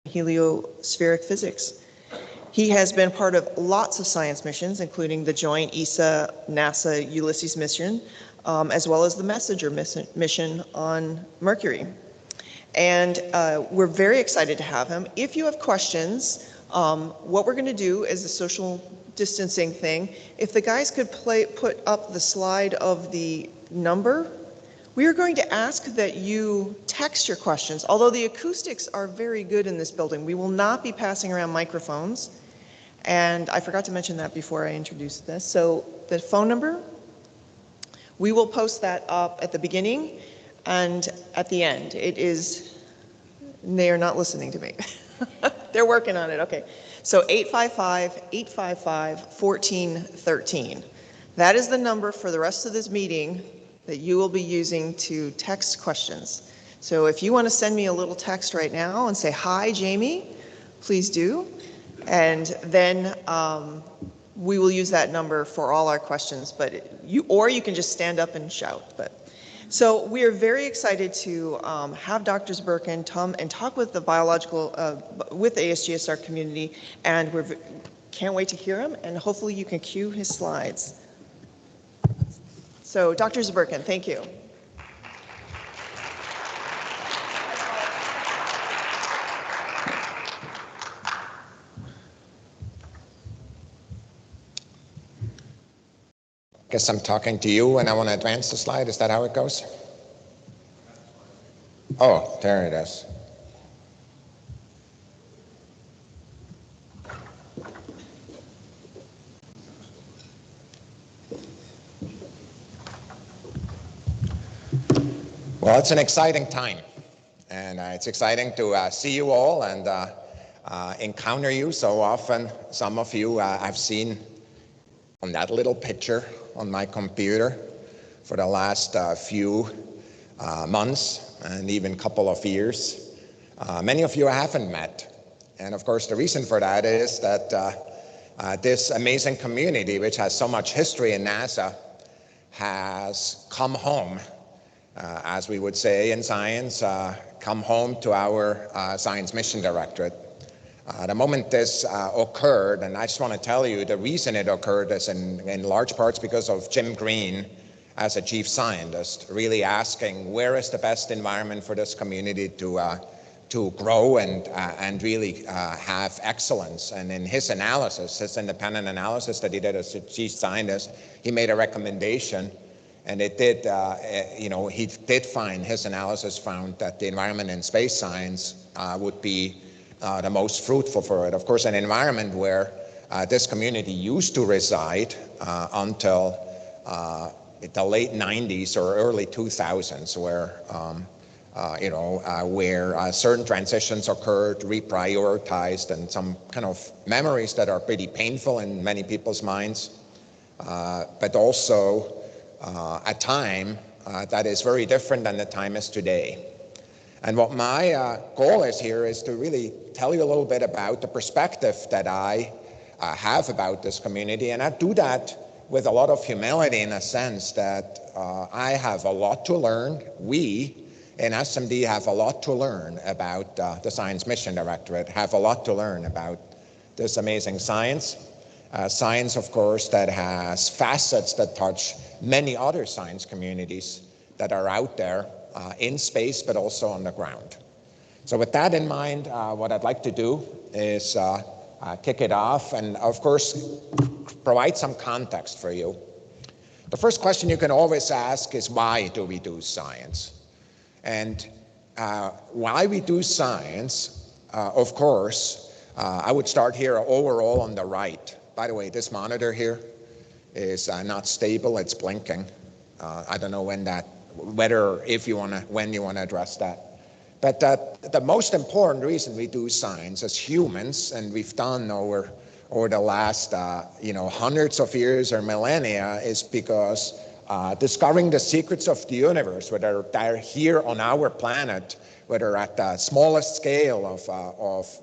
heliospheric physics. He has been part of lots of science missions, including the joint ESA-NASA Ulysses mission, as well as the Messenger mission on Mercury. And we're very excited to have him. If you have questions, what we're going to do is a social distancing thing. If the guys could put up the slide of the number, we are going to ask that you text your questions. Although the acoustics are very good in this building, we will not be passing around microphones. And I forgot to mention that before I introduced this. So the phone number, we will post that up at the beginning and at the end. They are not listening to me. They're working on it, okay. So 855-855-1413. That is the number for the rest of this meeting that you will be using to text questions. So if you want to send me a little text right now and say, "Hi, Jamie," please do. And then we will use that number for all our questions, or you can just stand up and shout. So we are very excited to have Dr. Zurbuchen come and talk with the with the ASGSR community, and we can't wait to hear him, and hopefully you can cue his slides. So Dr. Zurbuchen, thank you. Guess I'm talking to you and I want to advance the slide. Is that how it goes? Oh, there it is. Well, it's an exciting time, and it's exciting to see you all and encounter you so often. Some of you I've seen on that little picture on my computer for the last few months and even couple of years. Many of you I haven't met, and of course the reason for that is that this amazing community, which has so much history in NASA, has come home, as we would say in science, come home to our Science Mission Directorate. The moment this occurred, and I just want to tell you the reason it occurred is in large parts because of Jim Green as a chief scientist, really asking where is the best environment for this community to grow and really have excellence. And in his analysis, his independent analysis that he did as a chief scientist, he made a recommendation. And it did, he did find, his analysis found that the environment in space science would be the most fruitful for it. Of course, an environment where this community used to reside until the late 90s or early 2000s, where, where certain transitions occurred, reprioritized, and some kind of memories that are pretty painful in many people's minds, but also a time that is very different than the time is today. And what my goal is here is to really tell you a little bit about the perspective that I have about this community, and I do that with a lot of humility in a sense that I have a lot to learn. We in SMD have a lot to learn about the Science Mission Directorate, have a lot to learn about this amazing science. Science, of course, that has facets that touch many other science communities that are out there in space, but also on the ground. So with that in mind, what I'd like to do is kick it off and, of course, provide some context for you. The first question you can always ask is, why do we do science? And why we do science, of course, I would start here overall on the right. By the way, this monitor here is not stable, it's blinking. I don't know when you want to address that. But the most important reason we do science as humans, and we've done over the last hundreds of years or millennia, is because discovering the secrets of the universe, whether they're here on our planet, whether at the smallest scale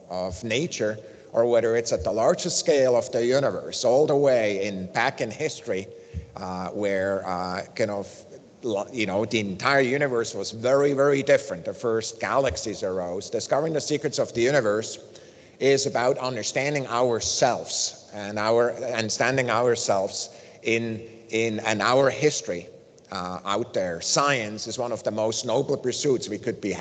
of nature, or whether it's at the largest scale of the universe, all the way back in history, where the entire universe was very, very different. The first galaxies arose. Discovering the secrets of the universe is about understanding ourselves and understanding ourselves in our history out there. Science is one of the most noble pursuits we could be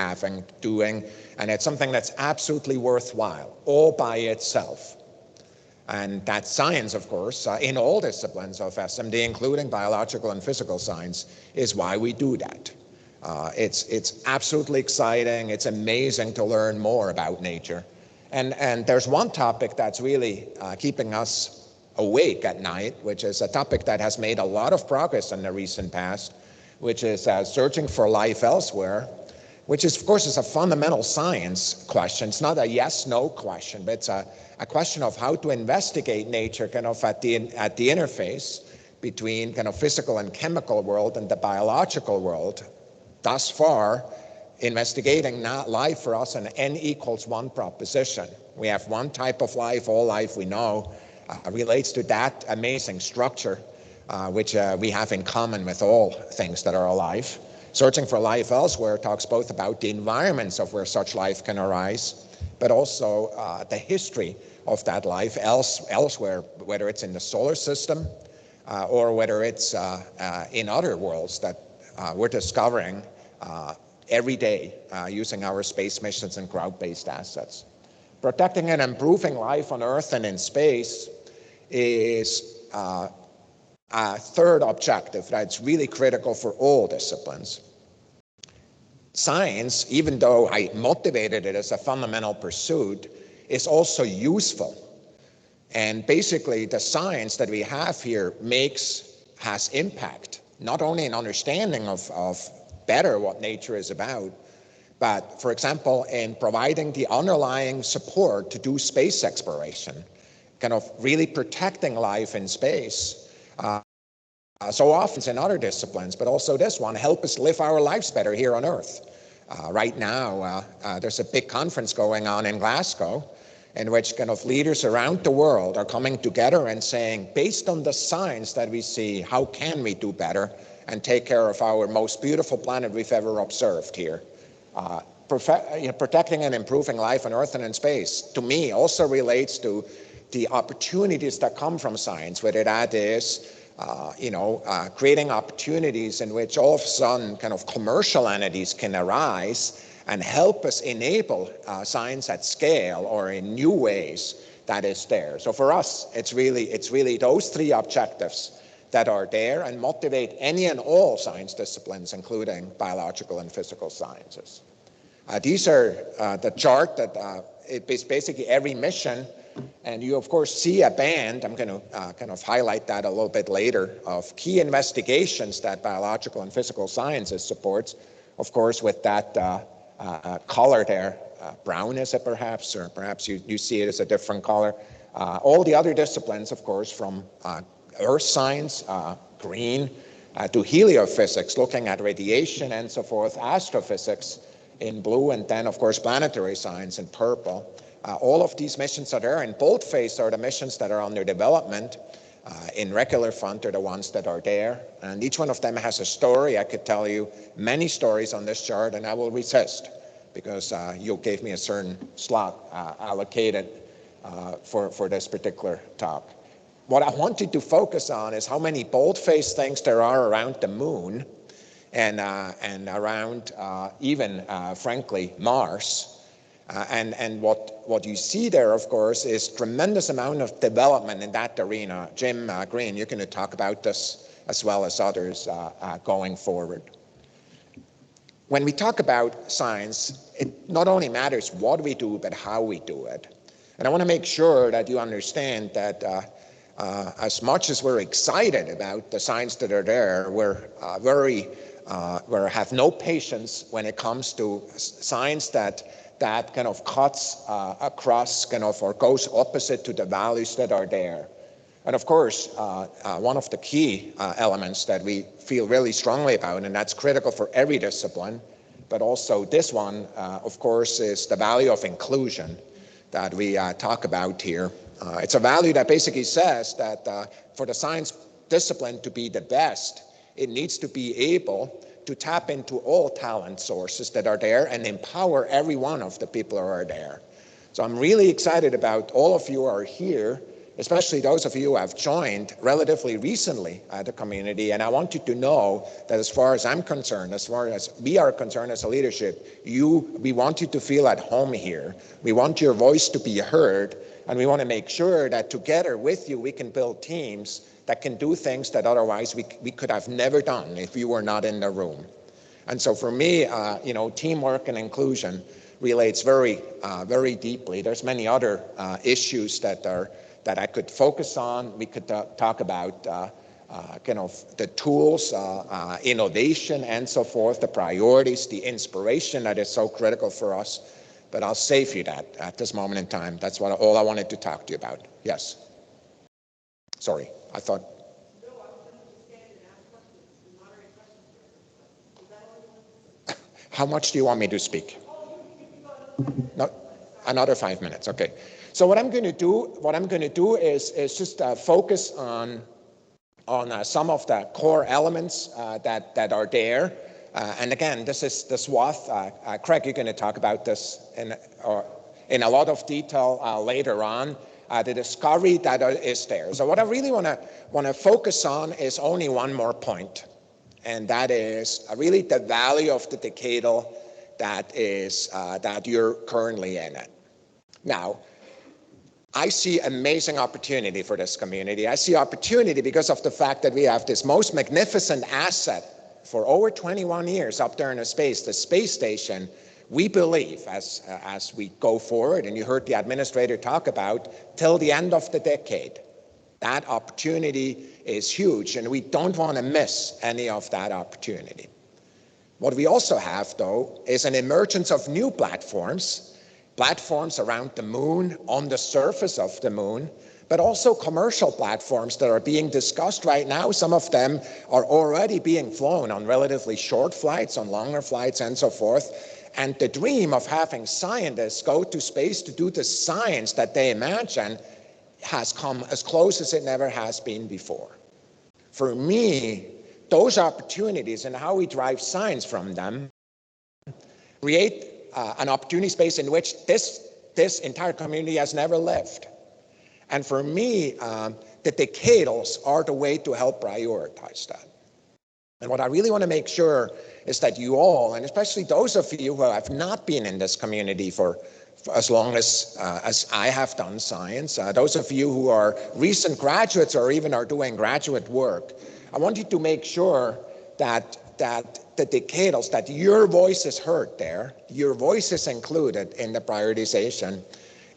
doing, and it's something that's absolutely worthwhile all by itself. And that science, of course, in all disciplines of SMD, including biological and physical science, is why we do that. It's absolutely exciting. It's amazing to learn more about nature. And there's one topic that's really keeping us awake at night, which is a topic that has made a lot of progress in the recent past, which is searching for life elsewhere, which is, of course, is a fundamental science question. It's not a yes-no question, but it's a question of how to investigate nature kind of at the interface between kind of physical and chemical world and the biological world. Thus far, investigating life for us an n=1 proposition. We have one type of life. All life we know relates to that amazing structure, which we have in common with all things that are alive. Searching for life elsewhere talks both about the environments of where such life can arise, but also the history of that life elsewhere, whether it's in the solar system or whether it's in other worlds that we're discovering every day using our space missions and ground-based assets. Protecting and improving life on Earth and in space is a third objective that's really critical for all disciplines. Science, even though I motivated it as a fundamental pursuit, is also useful. And basically, the science that we have here has impact, not only in understanding of better what nature is about, but, for example, in providing the underlying support to do space exploration, kind of really protecting life in space. So often in other disciplines, but also this one, help us live our lives better here on Earth. Right now, there's a big conference going on in Glasgow in which kind of leaders around the world are coming together and saying, based on the science that we see, how can we do better and take care of our most beautiful planet we've ever observed here? Protecting and improving life on Earth and in space, to me, also relates to the opportunities that come from science, whether that is creating opportunities in which all of a sudden kind of commercial entities can arise and help us enable science at scale or in new ways that is there. So for us, it's really those three objectives that are there and motivate any and all science disciplines, including biological and physical sciences. These are the chart that it's basically every mission. And you, of course, see a band, I'm going to kind of highlight that a little bit later, of key investigations that biological and physical sciences supports, of course, with that color there. Brown is it perhaps, or perhaps you see it as a different color. All the other disciplines, of course, from earth science, green, to heliophysics, looking at radiation and so forth, astrophysics in blue, and then, of course, planetary science in purple. All of these missions are there, and boldface are the missions that are under development. In regular font are the ones that are there, and each one of them has a story. I could tell you many stories on this chart, and I will resist because you gave me a certain slot allocated for this particular talk. What I wanted to focus on is how many boldface things there are around the moon and around even, frankly, Mars. And what you see there, of course, is tremendous amount of development in that arena. Jim Green, you're going to talk about this as well as others going forward. When we talk about science, it not only matters what we do, but how we do it. And I want to make sure that you understand that as much as we're excited about the science that are there, we have no patience when it comes to science that kind of cuts across kind of or goes opposite to the values that are there. And of course, one of the key elements that we feel really strongly about, and that's critical for every discipline, but also this one, of course, is the value of inclusion that we talk about here. It's a value that basically says that for the science discipline to be the best, It needs to be able to tap into all talent sources that are there and empower every one of the people who are there. So I'm really excited about all of you who are here, especially those of you who have joined relatively recently the community. And I want you to know that as far as I'm concerned, as far as we are concerned as a leadership, we want you to feel at home here. We want your voice to be heard, and we want to make sure that together with you we can build teams that can do things that otherwise we could have never done if you were not in the room. And so for me, teamwork and inclusion relates very deeply. There's many other issues that I could focus on. We could talk about the tools, innovation and so forth, the priorities, the inspiration that is so critical for us. But I'll save you that at this moment in time. That's all I wanted to talk to you about. Yes. Sorry, I thought. No, I was going to stand and ask questions, moderate questions. How much do you want me to speak? No, another 5 minutes. Okay. So what I'm going to do is just focus on some of the core elements that are there. And again, this is the swath. Craig, you're going to talk about this in a lot of detail later on. The discovery that is there. So what I really want to focus on is only one more point, and that is really the value of the decadal that you're currently in it. Now, I see amazing opportunity for this community. I see opportunity because of the fact that we have this most magnificent asset for over 21 years up there in the space station. We believe as we go forward, and you heard the administrator talk about, till the end of the decade, that opportunity is huge, and we don't want to miss any of that opportunity. What we also have, though, is an emergence of new platforms around the moon, on the surface of the moon, but also commercial platforms that are being discussed right now. Some of them are already being flown on relatively short flights, on longer flights, and so forth. And the dream of having scientists go to space to do the science that they imagine has come as close as it never has been before. For me, those opportunities and how we drive science from them create an opportunity space in which this entire community has never lived. And for me, the decadals are the way to help prioritize that. And what I really want to make sure is that you all, and especially those of you who have not been in this community for as long as I have done science, those of you who are recent graduates or even are doing graduate work, I want you to make sure that the decadals, that your voice is heard there, your voice is included in the prioritization,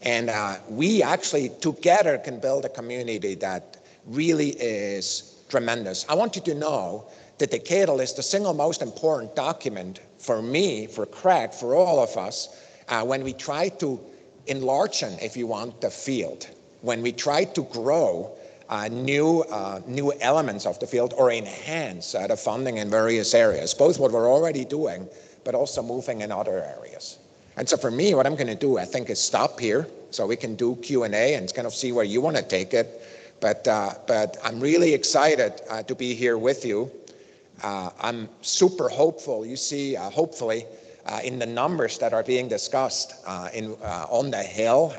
and we actually together can build a community that really is tremendous. I want you to know that the decadal is the single most important document for me, for Craig, for all of us, when we try to enlarge, if you want, the field, when we try to grow new elements of the field or enhance the funding in various areas, both what we're already doing, but also moving in other areas. And so for me, what I'm going to do, I think, is stop here so we can do Q&A and kind of see where you want to take it. But I'm really excited to be here with you. I'm super hopeful. You see, hopefully, in the numbers that are being discussed on the Hill,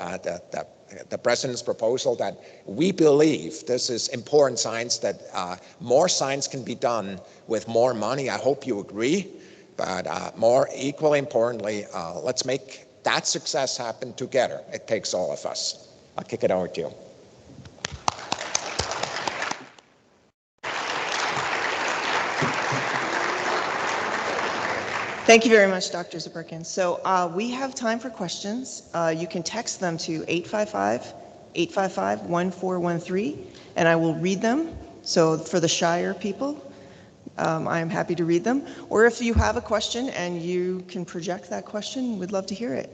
the president's proposal, that we believe this is important science, that more science can be done with more money. I hope you agree. But more equally importantly, let's make that success happen together. It takes all of us. I'll kick it over to you. Thank you very much, Dr. Zurbuchen. So we have time for questions. You can text them to 855-855-1413, and I will read them. So for the shyer people, I am happy to read them. Or if you have a question and you can project that question, we'd love to hear it.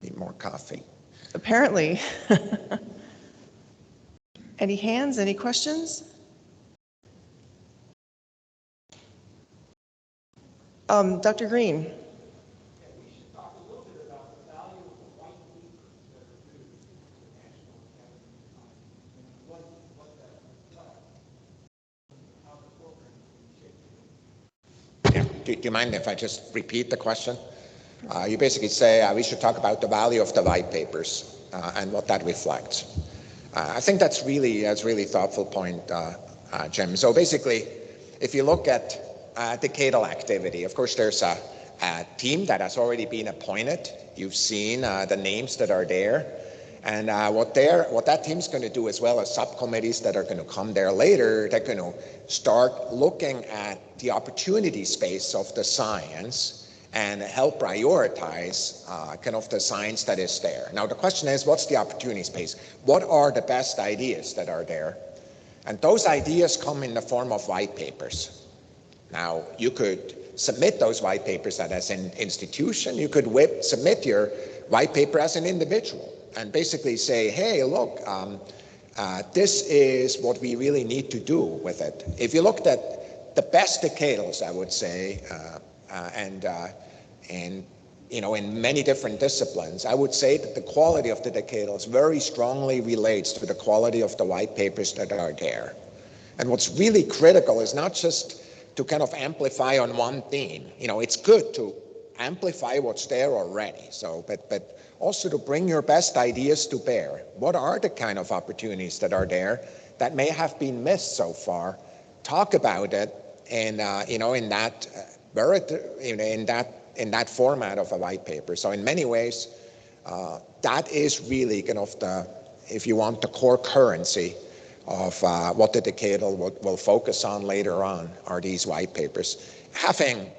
Need more coffee. Apparently. Any hands, any questions? Dr. Green. do you mind if I just repeat the question? You basically say we should talk about the value of the white papers and what that reflects. I think that's really thoughtful point, Jim. So basically, if you look at decadal activity, of course, there's a team that has already been appointed. You've seen the names that are there. And what that team's going to do, as well as subcommittees that are going to come there later, they're going to start looking at the opportunity space of the science and help prioritize kind of the science that is there. Now, the question is, what's the opportunity space? What are the best ideas that are there? And those ideas come in the form of white papers. Now, you could submit those white papers as an institution. You could submit your white paper as an individual and basically say, hey, look, this is what we really need to do with it. If you looked at the best decadals, I would say, and you know, in many different disciplines, I would say that the quality of the decadals very strongly relates to the quality of the white papers that are there. And what's really critical is not just to kind of amplify on one theme. You know, it's good to amplify what's there already. So, but also to bring your best ideas to bear. What are the kind of opportunities that are there that may have been missed so far? Talk about it, and you know, in that format of a white paper. So in many ways, that is really kind of the, if you want, the core currency of what the decadal will focus on later on, are these white papers. Having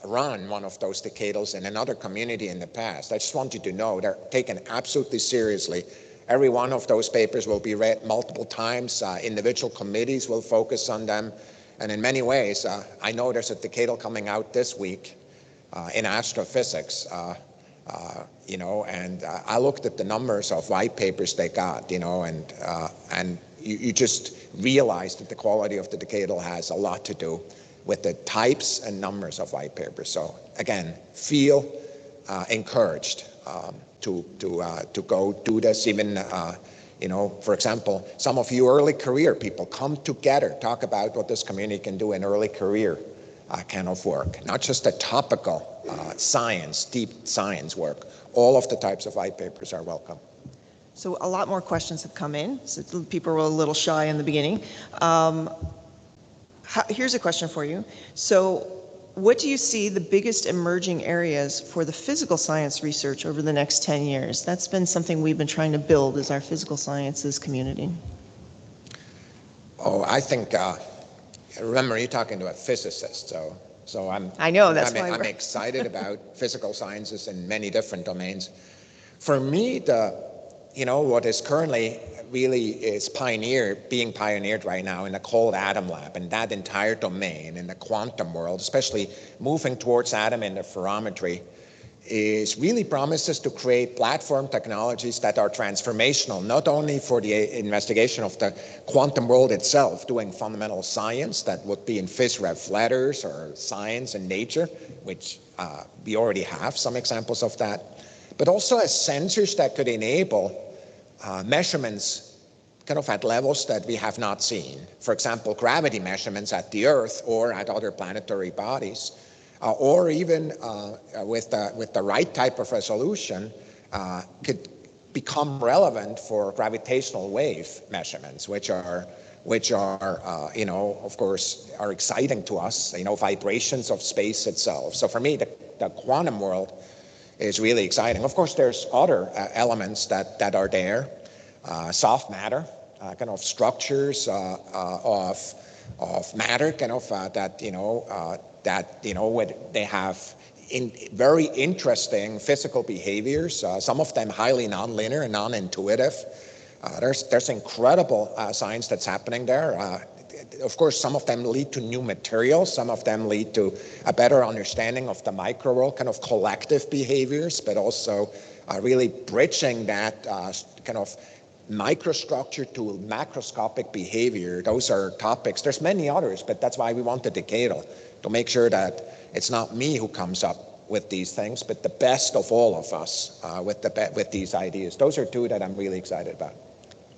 run one of those decadals in another community in the past, I just want you to know they're taken absolutely seriously. Every one of those papers will be read multiple times. Individual committees will focus on them. And in many ways, I know there's a decadal coming out this week in astrophysics, you know, and I looked at the numbers of white papers they got, you know, and you just realize that the quality of the decadal has a lot to do with the types and numbers of white papers. So again, feel encouraged to go do this. Even you know, for example, some of you early career people, come together, talk about what this community can do in early career kind of work, not just the topical science, deep science work. All of the types of white papers are welcome. So a lot more questions have come in. So people were a little shy in the beginning. Here's a question for you. So what do you see the biggest emerging areas for the physical science research over the next 10 years? That's been something we've been trying to build as our physical sciences community. Oh, I think, remember, you're talking to a physicist, so I'm excited about physical sciences in many different domains. For me, you know, what is currently really is being pioneered right now in the cold atom lab, and that entire domain in the quantum world, especially moving towards atom interferometry, is really promises to create platform technologies that are transformational, not only for the investigation of the quantum world itself, doing fundamental science that would be in phys-rev letters or science and nature, which we already have some examples of that, but also as sensors that could enable measurements kind of at levels that we have not seen. For example, gravity measurements at the Earth or at other planetary bodies, or even with the right type of resolution, could become relevant for gravitational wave measurements, which are you know, of course, are exciting to us. You know, vibrations of space itself. So for me, the quantum world is really exciting. Of course, there's other elements that are there. Soft matter, kind of structures of matter, kind of that they have very interesting physical behaviors. Some of them highly nonlinear and non-intuitive. There's incredible science that's happening there. Of course, some of them lead to new materials. Some of them lead to a better understanding of the micro world, kind of collective behaviors, but also really bridging that kind of microstructure to macroscopic behavior. Those are topics. There's many others, but that's why we want the decadal, to make sure that it's not me who comes up with these things, but the best of all of us with these ideas. Those are two that I'm really excited about.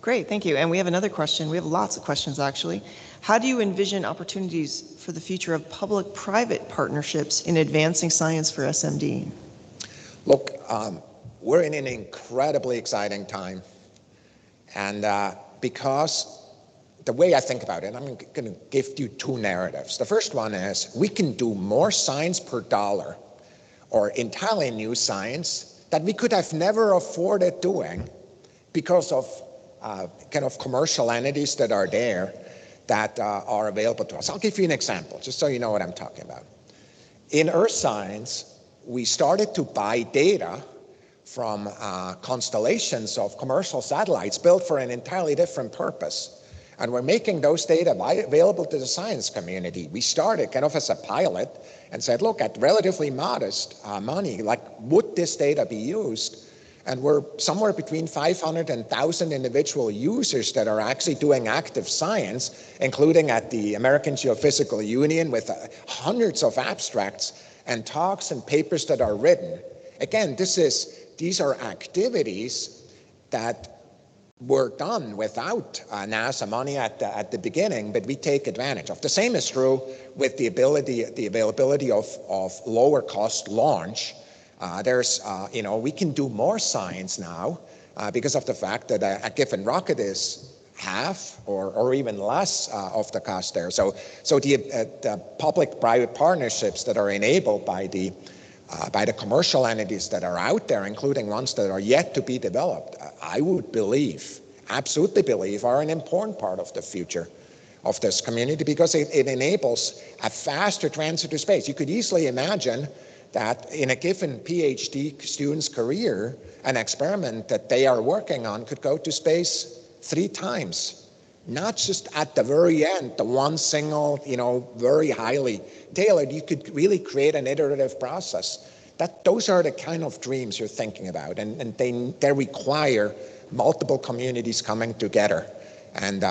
Great, thank you. And we have another question. We have lots of questions, actually. How do you envision opportunities for the future of public-private partnerships in advancing science for SMD? Look, we're in an incredibly exciting time. And because the way I think about it, I'm going to give you two narratives. The first one is we can do more science per dollar, or entirely new science, that we could have never afforded doing because of kind of commercial entities that are there that are available to us. I'll give you an example, just so you know what I'm talking about. In earth science, we started to buy data from constellations of commercial satellites built for an entirely different purpose. And we're making those data available to the science community. We started kind of as a pilot and said, look, at relatively modest money, like, would this data be used? And we're somewhere between 500 and 1,000 individual users that are actually doing active science, including at the American Geophysical Union with hundreds of abstracts and talks and papers that are written. Again, these are activities that were done without NASA money at the beginning, but we take advantage of. The same is true with the availability of lower cost launch. We can do more science now because of the fact that a given rocket is half or even less of the cost there. So the public-private partnerships that are enabled by the commercial entities that are out there, including ones that are yet to be developed, I would absolutely believe, are an important part of the future of this community because it enables a faster transfer to space. You could easily imagine that in a given PhD student's career, an experiment that they are working on could go to space 3 times. Not just at the very end, the one single, very highly tailored. You could really create an iterative process. Those are the kind of dreams you're thinking about, and they require multiple communities coming together. And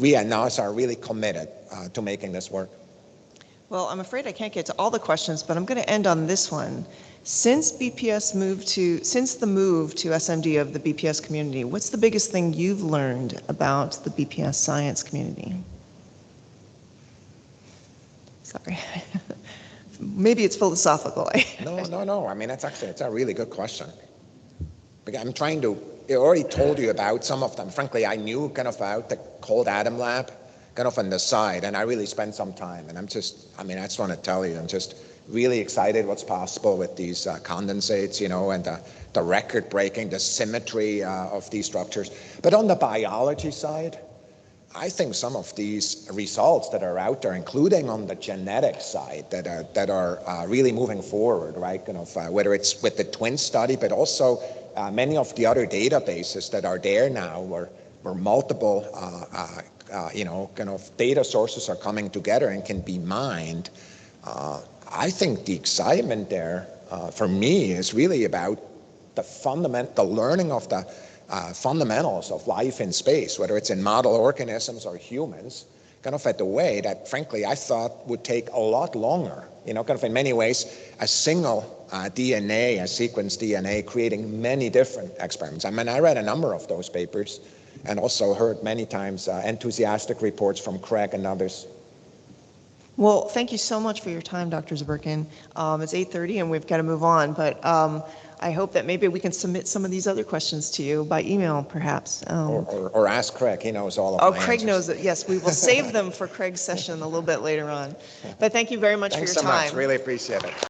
we at NASA are really committed to making this work. Well, I'm afraid I can't get to all the questions, but I'm going to end on this one. Since the move to SMD of the BPS community, what's the biggest thing you've learned about the BPS science community? Sorry. Maybe it's philosophical. No. I mean, it's a really good question. I already told you about some of them. Frankly, I knew kind of about the Cold Atom Lab kind of on the side, and I really spent some time. And I just want to tell you, I'm just really excited what's possible with these condensates, and the record-breaking, the symmetry of these structures. But on the biology side, I think some of these results that are out there, including on the genetic side, that are really moving forward, right? Whether it's with the twin study, but also many of the other databases that are there now, where multiple data sources are coming together and can be mined. I think the excitement there for me is really about the learning of the fundamentals of life in space, whether it's in model organisms or humans, kind of at the way that, frankly, I thought would take a lot longer. Kind of in many ways, a single DNA, a sequenced DNA, creating many different experiments. I mean, I read a number of those papers and also heard many times enthusiastic reports from Craig and others. Well, thank you so much for your time, Dr. Zurbuchen. It's 8:30 and we've got to move on, but I hope that maybe we can submit some of these other questions to you by email, perhaps. Or ask Craig. He knows all of my Craig answers. knows it. Yes, we will save them for Craig's session a little bit later on. But thank you very much for your time. Thanks so much. Really appreciate it.